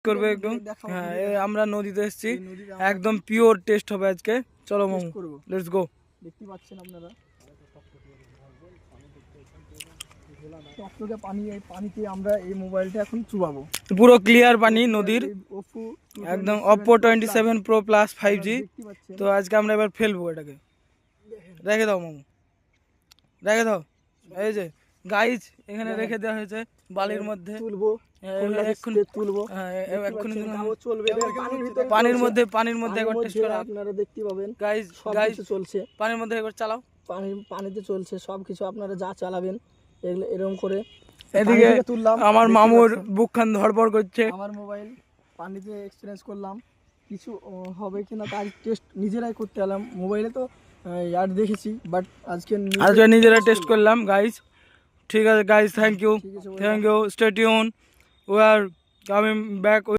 করবে একদম। হ্যাঁ আমরা নদীতে এসেছি, একদম পিওর টেস্ট হবে আজকে। চলো মামু, লেটস গো। দেখতে পাচ্ছেন আপনারা টকটকে পানি, এই পানিতে আমরা এই মোবাইলটা এখন চুবাবো। পুরো ক্লিয়ার পানি নদীর, Oppo একদম Oppo 27 Pro Plus 5G। তো আজকে আমরা এবার ফেলবো এটাকে। রেখে দাও মামু, রেখে দাও। এই যে গাইজ এখানে রেখে দেওয়া হয়েছে বালির মধ্যে। তুলবো, তুলবো, পানির মধ্যে একবার টেস্ট করা। আপনারা দেখতে পাবেন গাইজ চলছে পানির মধ্যে একবার চালাও। পানিতে চলছে সবকিছু, আপনারা যা চালাবেন এরকম করে। এদিকে আমার মামুর বুকখান ধড়পড় করছে। আমার মোবাইল পানিতে এক্সপিরিয়েন্স করলাম, কিছু হবে কিনা তার টেস্ট নিজেরাই করতে এলাম। মোবাইলে তো আর দেখেছি, বাট আজকে নিজেরা টেস্ট করলাম গাইজ। ঠিক আছে guys, thank you, stay tune, we are coming back.